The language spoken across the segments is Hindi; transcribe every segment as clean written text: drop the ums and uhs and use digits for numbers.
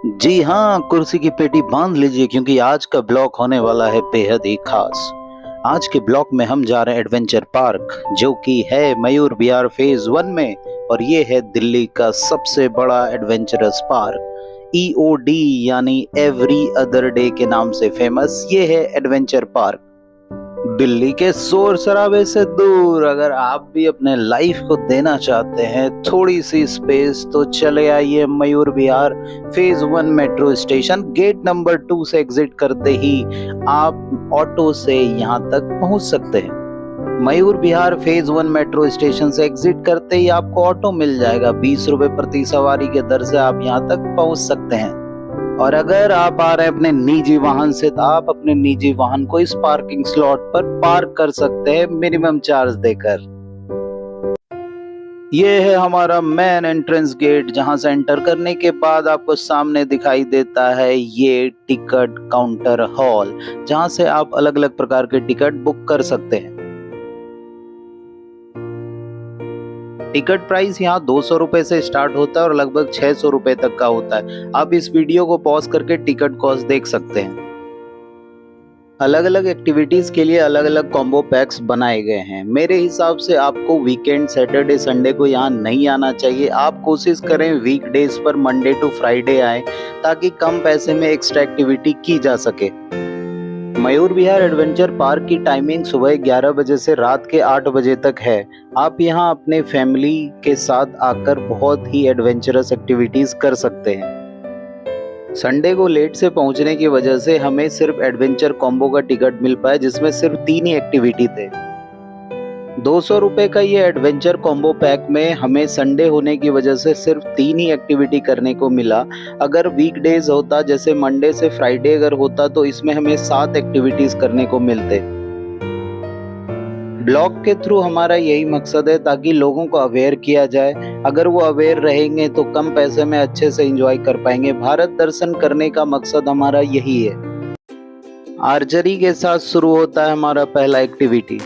जी हाँ, कुर्सी की पेटी बांध लीजिए क्योंकि आज का ब्लॉग होने वाला है बेहद ही खास। आज के ब्लॉग में हम जा रहे हैं एडवेंचर पार्क जो कि है मयूर विहार फेज 1 में, और ये है दिल्ली का सबसे बड़ा एडवेंचरस पार्क। EOD यानी एवरी अदर डे के नाम से फेमस ये है एडवेंचर पार्क। दिल्ली के शोर शराबे से दूर अगर आप भी अपने लाइफ को देना चाहते हैं थोड़ी सी स्पेस, तो चले आइए Mayur Vihar phase 1 metro station. Gate number 2 से एग्जिट करते ही आप ऑटो से यहाँ तक पहुँच सकते हैं। मयूर विहार फेज 1 मेट्रो स्टेशन से एग्जिट करते ही आपको ऑटो मिल जाएगा। 20 रुपए प्रति सवारी के दर से आप यहाँ तक पहुँच सकते हैं। और अगर आप आ रहे हैं अपने निजी वाहन से तो आप अपने निजी वाहन को इस पार्किंग स्लॉट पर पार्क कर सकते हैं मिनिमम चार्ज देकर। ये है हमारा मेन एंट्रेंस गेट, जहां से एंटर करने के बाद आपको सामने दिखाई देता है ये टिकट काउंटर हॉल, जहां से आप अलग अलग प्रकार के टिकट बुक कर सकते हैं। टिकट प्राइस यहाँ 200 रुपए से स्टार्ट होता है और लगभग 600 रुपए तक का होता है। आप इस वीडियो को पॉज करके टिकट कॉस्ट देख सकते हैं। अलग अलग एक्टिविटीज के लिए अलग अलग कॉम्बो पैक्स बनाए गए हैं। मेरे हिसाब से आपको वीकेंड सैटरडे संडे को यहाँ नहीं आना चाहिए। आप कोशिश करें वीकडेज पर मंडे टू फ्राइडे आए ताकि कम पैसे में एक्स्ट्रा एक्टिविटी की जा सके। मयूर विहार एडवेंचर पार्क की टाइमिंग सुबह 11 बजे से रात के 8 बजे तक है। आप यहां अपने फैमिली के साथ आकर बहुत ही एडवेंचरस एक्टिविटीज कर सकते हैं। संडे को लेट से पहुंचने की वजह से हमें सिर्फ एडवेंचर कॉम्बो का टिकट मिल पाया, जिसमें सिर्फ 3 ही एक्टिविटी थे। 200 रुपए का ये एडवेंचर कॉम्बो पैक में हमें संडे होने की वजह से सिर्फ 3 ही एक्टिविटी करने को मिला। अगर वीकडेज होता, जैसे मंडे से फ्राइडे अगर होता, तो इसमें हमें 7 एक्टिविटीज करने को मिलते। ब्लॉग के थ्रू हमारा यही मकसद है ताकि लोगों को अवेयर किया जाए। अगर वो अवेयर रहेंगे तो कम पैसे में अच्छे से एंजॉय कर पाएंगे। भारत दर्शन करने का मकसद हमारा यही है। आर्चरी के साथ शुरू होता है हमारा पहला एक्टिविटी।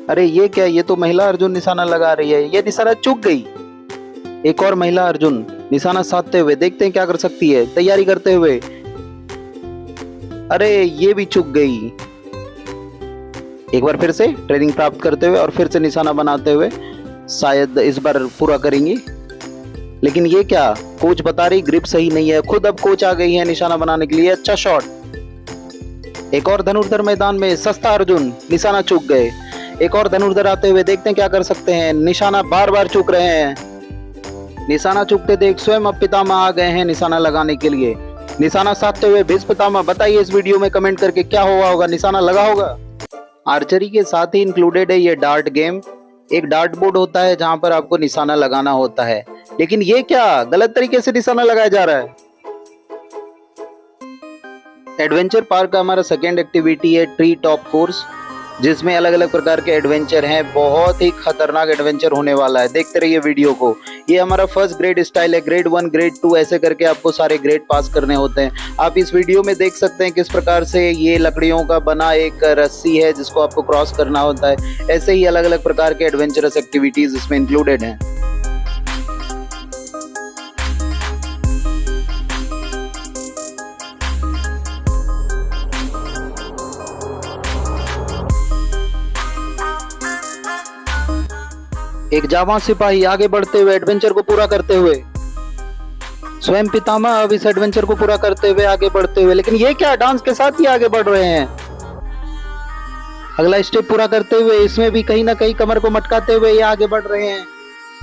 अरे ये क्या, ये तो महिला अर्जुन निशाना लगा रही है। ये निशाना चूक गई। एक और महिला अर्जुन निशाना साधते हुए, देखते हैं क्या कर सकती है तैयारी करते हुए। अरे ये भी चूक गई। एक बार फिर से ट्रेनिंग प्राप्त करते हुए और फिर से निशाना बनाते हुए शायद इस बार पूरा करेंगी। लेकिन ये क्या, कोच बता रही ग्रिप सही नहीं है। खुद अब कोच आ गई है निशाना बनाने के लिए। अच्छा शॉट। एक और धनुर्धर मैदान में सस्ता अर्जुन निशाना चूक गए। एक और धनुर्धर आते हुए, देखते हैं क्या कर सकते हैं। निशाना बार बार चूक रहे हैं। निशाना चूकते देख स्वयं अब पितामह आ गए हैं निशाना लगाने के लिए। निशाना साधते हुए भीष्म पितामह, बताइए इस वीडियो में कमेंट करके क्या हुआ होगा, निशाना लगा होगा। आर्चरी के साथ ही इंक्लूडेड है ये डार्ट गेम। एक डार्ट बोर्ड होता है जहां पर आपको निशाना लगाना होता है। लेकिन ये क्या, गलत तरीके से निशाना लगाया जा रहा है। एडवेंचर पार्क का हमारा सेकेंड एक्टिविटी है ट्री टॉप कोर्स, जिसमें अलग अलग प्रकार के एडवेंचर हैं। बहुत ही खतरनाक एडवेंचर होने वाला है, देखते रहिए वीडियो को। ये हमारा फर्स्ट ग्रेड स्टाइल है। ग्रेड 1, ग्रेड 2 ऐसे करके आपको सारे ग्रेड पास करने होते हैं। आप इस वीडियो में देख सकते हैं किस प्रकार से ये लकड़ियों का बना एक रस्सी है जिसको आपको क्रॉस करना होता है। ऐसे ही अलग अलग प्रकार के एडवेंचरस एक्टिविटीज इसमें इंक्लूडेड हैं। एक जाबाज सिपाही आगे बढ़ते हुए एडवेंचर को पूरा करते हुए, स्वयं पितामह अब इस एडवेंचर को पूरा करते हुए आगे बढ़ते हुए। लेकिन ये क्या, डांस के साथ ही आगे बढ़ रहे हैं। अगला स्टेप पूरा करते हुए इसमें भी कहीं ना कहीं कमर को मटकाते हुए ये आगे बढ़ रहे हैं।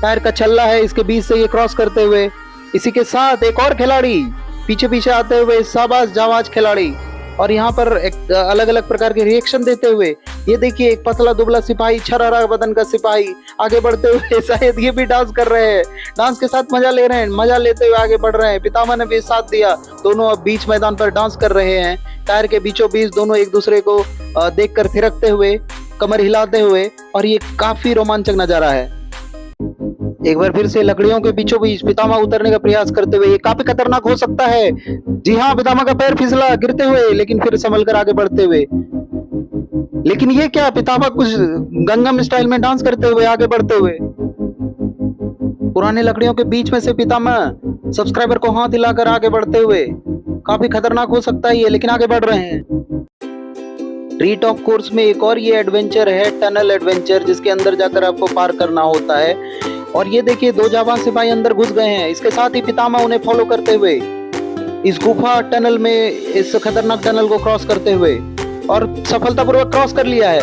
टायर का छल्ला है, इसके बीच से ये क्रॉस करते हुए। इसी के साथ एक और खिलाड़ी पीछे पीछे आते हुए, शाबाश जाबाज खिलाड़ी। और यहाँ पर एक अलग अलग प्रकार के रिएक्शन देते हुए, ये देखिए एक पतला दुबला सिपाही, छरारा बदन का सिपाही आगे बढ़ते हुए शायद ये भी डांस कर रहे हैं। डांस के साथ मजा ले रहे हैं, मजा लेते हुए आगे बढ़ रहे हैं। पितामह ने भी साथ दिया। दोनों अब बीच मैदान पर डांस कर रहे हैं। टायर के बीचों बीच दोनों एक दूसरे को देखकर थिरकते हुए, कमर हिलाते हुए, और ये काफी रोमांचक नजारा है। एक बार फिर से लकड़ियों के बीचों बीच पितामह उतरने का प्रयास करते हुए, ये काफी खतरनाक हो सकता है। जी हाँ, पितामह का पैर फिसला गिरते हुए, लेकिन फिर संभल कर आगे बढ़ते हुए। लेकिन ये क्या, पितामह कुछ गंगम स्टाइल में डांस करते हुए आगे बढ़ते हुए। पुराने लकड़ियों के बीच में से पितामह सब्सक्राइबर को हाथ हिलाकर आगे बढ़ते हुए। काफी खतरनाक हो सकता है ये, लेकिन आगे बढ़ रहे हैं। ट्री टॉप कोर्स में एक और ये एडवेंचर है, टनल एडवेंचर, जिसके अंदर जाकर आपको पार करना होता है। और ये देखिए, 2 जाबाज सिपाही अंदर घुस गए हैं। इसके साथ ही पितामह उन्हें फॉलो करते हुए इस गुफा टनल में, इस खतरनाक टनल को क्रॉस करते हुए, और सफलतापूर्वक क्रॉस कर लिया है।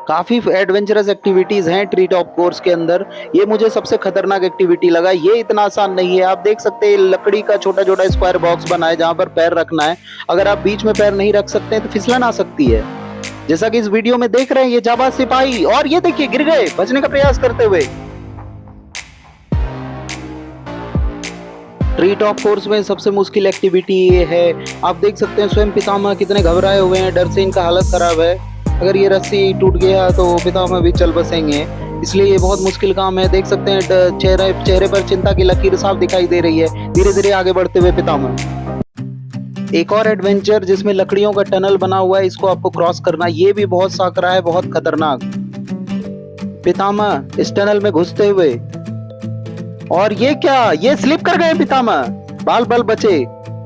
काफी एडवेंचरस एक्टिविटीज हैं ट्री टॉप कोर्स के अंदर। ये मुझे सबसे खतरनाक एक्टिविटी लगा। ये इतना आसान नहीं है। आप देख सकते हैं लकड़ी का छोटा छोटा स्क्वायर बॉक्स बना है जहां पर पैर रखना है। अगर आप बीच में पैर नहीं रख सकते हैं तो फिसलन आ सकती है, जैसा कि इस वीडियो में देख रहे हैं ये जाबाज सिपाही। और ये देखिए, गिर गए बचने का प्रयास करते हुए। ट्री टॉप कोर्स में सबसे मुश्किल एक्टिविटी ये है। आप देख सकते हैं स्वयं पितामह कितने घबराए हुए हैं, डर से इनका हालत खराब है। अगर ये रस्सी टूट गया तो पितामह भी चल बसेंगे, इसलिए ये बहुत मुश्किल काम है। देख सकते हैं चेहरे पर चिंता की लकीर साफ दिखाई दे रही है। धीरे धीरे आगे बढ़ते हुए पितामह। एक और एडवेंचर जिसमें लकड़ियों का टनल बना हुआ है, इसको आपको क्रॉस करना। ये भी बहुत साकरा है, बहुत खतरनाक। पितामह इस टनल में घुसते हुए, और ये क्या, ये स्लिप कर गए पितामह, बाल बाल बचे।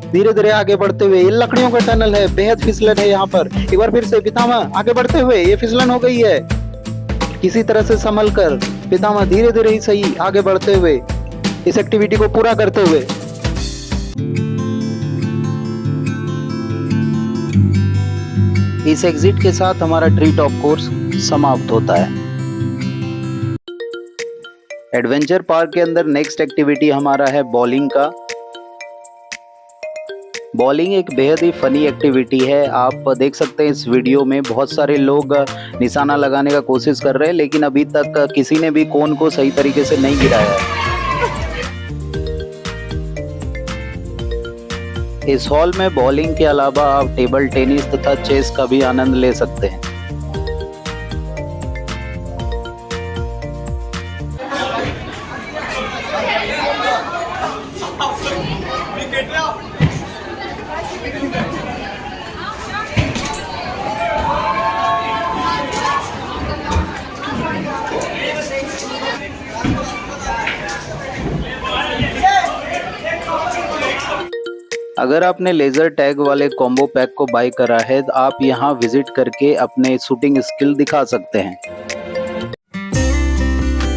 धीरे धीरे आगे बढ़ते हुए, ये लकड़ियों का टनल है, बेहद फिसलन है यहाँ पर। एक बार फिर से पितामह आगे बढ़ते हुए, ये फिसलन हो गई है। किसी तरह से संभल कर पितामह धीरे धीरे ही सही आगे बढ़ते हुए इस एक्टिविटी को पूरा करते हुए। इस एग्जिट के साथ हमारा ट्री टॉप कोर्स समाप्त होता है। एडवेंचर पार्क के अंदर नेक्स्ट एक्टिविटी हमारा है बॉलिंग का। बॉलिंग एक बेहद ही फनी एक्टिविटी है। आप देख सकते हैं इस वीडियो में बहुत सारे लोग निशाना लगाने का कोशिश कर रहे हैं, लेकिन अभी तक किसी ने भी कोन को सही तरीके से नहीं गिराया है। इस हॉल में बॉलिंग के अलावा आप टेबल टेनिस तथा चेस का भी आनंद ले सकते हैं। अगर आपने लेजर टैग वाले कॉम्बो पैक को बाय करा है तो आप यहाँ विजिट करके अपने शूटिंग स्किल दिखा सकते हैं।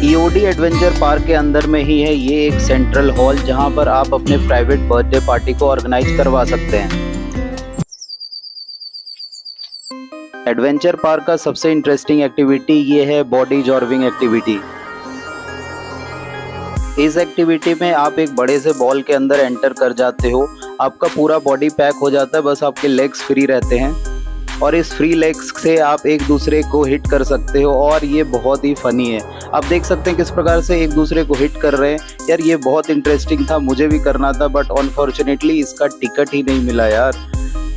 ईओडी एडवेंचर पार्क के अंदर में ही है ये एक सेंट्रल हॉल, जहाँ पर आप अपने प्राइवेट बर्थडे पार्टी को ऑर्गेनाइज करवा सकते हैं। एडवेंचर पार्क का सबसे इंटरेस्टिंग एक्टिविटी ये है बॉडी जॉर्विंग एक्टिविटी। इस एक्टिविटी में आप एक बड़े से बॉल के अंदर एंटर कर जाते हो। आपका पूरा बॉडी पैक हो जाता है, बस आपके लेग्स फ्री रहते हैं और इस फ्री लेग्स से आप एक दूसरे को हिट कर सकते हो। और ये बहुत ही फनी है। आप देख सकते हैं किस प्रकार से एक दूसरे को हिट कर रहे हैं। यार ये बहुत इंटरेस्टिंग था, मुझे भी करना था, बट अनफॉर्चुनेटली इसका टिकट ही नहीं मिला यार।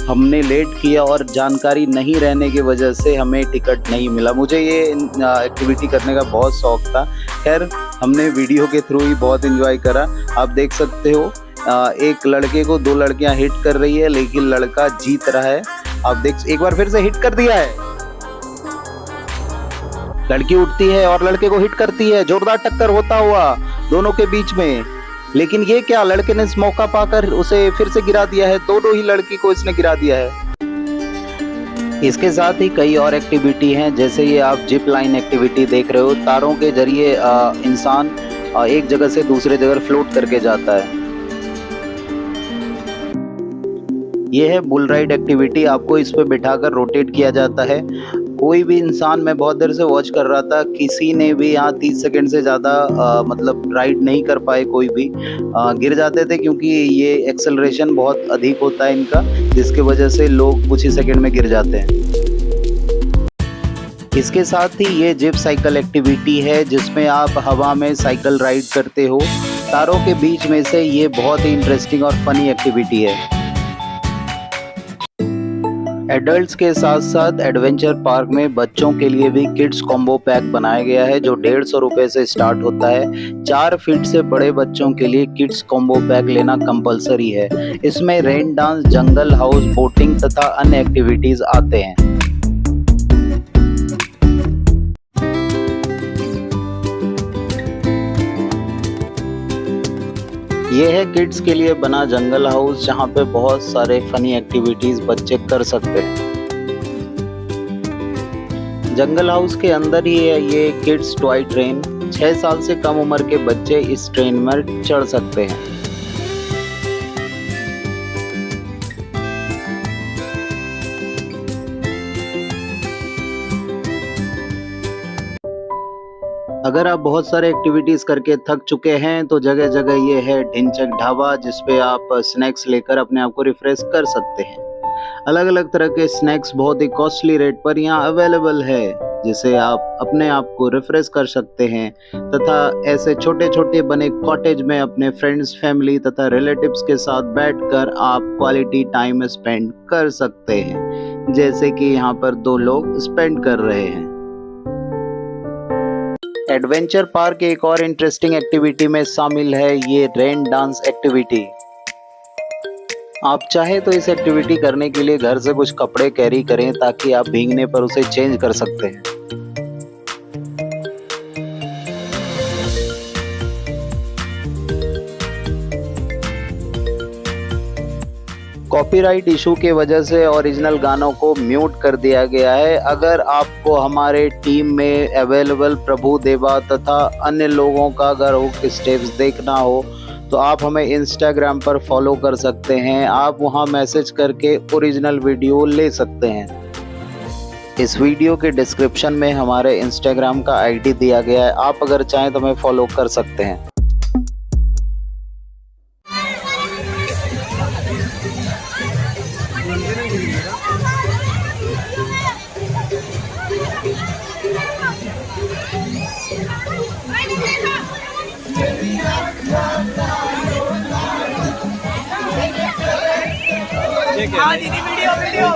हमने लेट किया और जानकारी नहीं रहने की वजह से हमें टिकट नहीं मिला। मुझे ये एक्टिविटी करने का बहुत शौक था। खैर हमने वीडियो के थ्रू ही बहुत एंजॉय करा। आप देख सकते हो एक लड़के को 2 लड़कियां हिट कर रही है, लेकिन लड़का जीत रहा है। आप देख, एक बार फिर से हिट कर दिया है। लड़की उठती है और लड़के को हिट करती है। जोरदार टक्कर होता हुआ दोनों के बीच में, लेकिन ये क्या, लड़के ने इस मौका पाकर उसे फिर से गिरा दिया है। दोनों ही लड़की को इसने गिरा दिया है। इसके साथ ही कई और एक्टिविटी हैं, जैसे ये आप जिप लाइन एक्टिविटी देख रहे हो। तारों के जरिए इंसान एक जगह से दूसरे जगह फ्लोट करके जाता है। ये है बुल राइड एक्टिविटी। आपको इस पे बिठाकर रोटेट किया जाता है। कोई भी इंसान, मैं बहुत देर से वॉच कर रहा था, किसी ने भी यहाँ 30 सेकंड से ज़्यादा मतलब राइड नहीं कर पाए। कोई भी गिर जाते थे, क्योंकि ये एक्सेलरेशन बहुत अधिक होता है इनका, जिसकी वजह से लोग कुछ ही सेकंड में गिर जाते हैं। इसके साथ ही ये जिप साइकिल एक्टिविटी है, जिसमें आप हवा में साइकिल राइड करते हो तारों के बीच में से। ये बहुत ही इंटरेस्टिंग और फनी एक्टिविटी है। एडल्ट्स के साथ साथ एडवेंचर पार्क में बच्चों के लिए भी किड्स कॉम्बो पैक बनाया गया है, जो 150 रुपए से स्टार्ट होता है। 4 फीट से बड़े बच्चों के लिए किड्स कॉम्बो पैक लेना कंपलसरी है। इसमें रेन डांस, जंगल हाउस, बोटिंग तथा अन्य एक्टिविटीज आते हैं। ये है किड्स के लिए बना जंगल हाउस, जहाँ पे बहुत सारे फनी एक्टिविटीज बच्चे कर सकते हैं। जंगल हाउस के अंदर ही है ये किड्स टॉय ट्रेन। 6 साल से कम उम्र के बच्चे इस ट्रेन में चढ़ सकते हैं। अगर आप बहुत सारे एक्टिविटीज करके थक चुके हैं तो जगह जगह ये है ढिंचक ढाबा, जिसपे आप स्नैक्स लेकर अपने आप को रिफ्रेश कर सकते हैं। अलग अलग तरह के स्नैक्स बहुत ही कॉस्टली रेट पर यहाँ अवेलेबल है, जिसे आप अपने आप को रिफ्रेश कर सकते हैं तथा ऐसे छोटे छोटे बने कॉटेज में अपने फ्रेंड्स, फैमिली तथा रिलेटिव्स के साथ बैठकर आप क्वालिटी टाइम स्पेंड कर सकते हैं, जैसे कि यहाँ पर 2 लोग स्पेंड कर रहे हैं। एडवेंचर पार्क एक और इंटरेस्टिंग एक्टिविटी में शामिल है ये रेन डांस एक्टिविटी। आप चाहे तो इस एक्टिविटी करने के लिए घर से कुछ कपड़े कैरी करें ताकि आप भीगने पर उसे चेंज कर सकते हैं। कॉपीराइट इशू की वजह से ओरिजिनल गानों को म्यूट कर दिया गया है। अगर आपको हमारे टीम में अवेलेबल प्रभु देवा तथा अन्य लोगों का अगर हुक स्टेप्स देखना हो तो आप हमें इंस्टाग्राम पर फॉलो कर सकते हैं। आप वहां मैसेज करके ओरिजिनल वीडियो ले सकते हैं। इस वीडियो के डिस्क्रिप्शन में हमारे इंस्टाग्राम का आईडी दिया गया है, आप अगर चाहें तो हमें फॉलो कर सकते हैं। हाँ दीदी वीडियो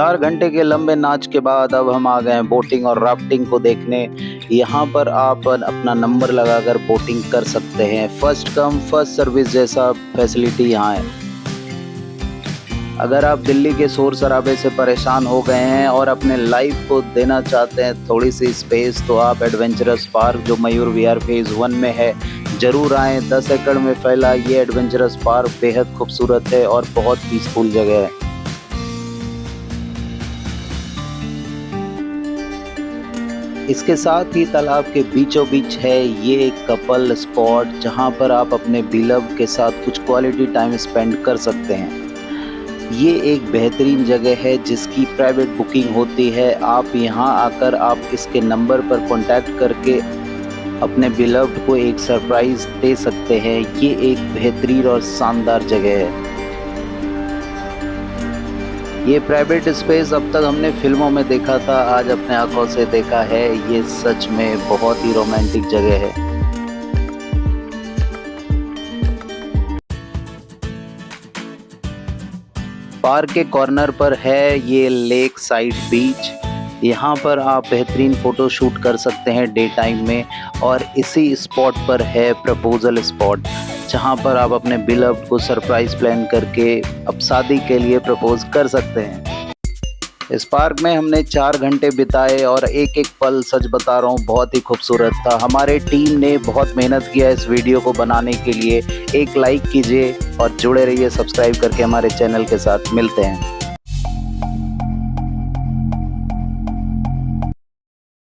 4 घंटे के लंबे नाच के बाद अब हम आ गए हैं बोटिंग और राफ्टिंग को देखने। यहाँ पर आप अपना नंबर लगाकर बोटिंग कर सकते हैं। फर्स्ट कम फर्स्ट सर्विस जैसा फैसिलिटी यहाँ है। अगर आप दिल्ली के शोर शराबे से परेशान हो गए हैं और अपने लाइफ को देना चाहते हैं थोड़ी सी स्पेस, तो आप एडवेंचरस पार्क जो मयूर विहार फेज़ 1 में है ज़रूर आएँ। 10 एकड़ में फैला ये एडवेंचरस पार्क बेहद खूबसूरत है और बहुत पीसफुल जगह है। इसके साथ ही तालाब के बीचों बीच है ये एक कपल स्पॉट, जहां पर आप अपने बिलव के साथ कुछ क्वालिटी टाइम स्पेंड कर सकते हैं। ये एक बेहतरीन जगह है जिसकी प्राइवेट बुकिंग होती है। आप यहां आकर आप इसके नंबर पर कांटेक्ट करके अपने बिलव्ड को एक सरप्राइज दे सकते हैं। ये एक बेहतरीन और शानदार जगह है। ये प्राइवेट स्पेस अब तक हमने फिल्मों में देखा था, आज अपने आंखों से देखा है। ये सच में बहुत ही रोमांटिक जगह है। पार्क के कॉर्नर पर है ये लेक साइड बीच। यहाँ पर आप बेहतरीन फ़ोटो शूट कर सकते हैं डे टाइम में। और इसी स्पॉट पर है प्रपोजल स्पॉट, जहाँ पर आप अपने बिलव्ड को सरप्राइज प्लान करके अब शादी के लिए प्रपोज कर सकते हैं। इस पार्क में हमने 4 घंटे बिताए और एक एक पल सच बता रहा हूँ बहुत ही खूबसूरत था। हमारे टीम ने बहुत मेहनत किया इस वीडियो को बनाने के लिए। एक लाइक कीजिए और जुड़े रहिए सब्सक्राइब करके हमारे चैनल के साथ। मिलते हैं।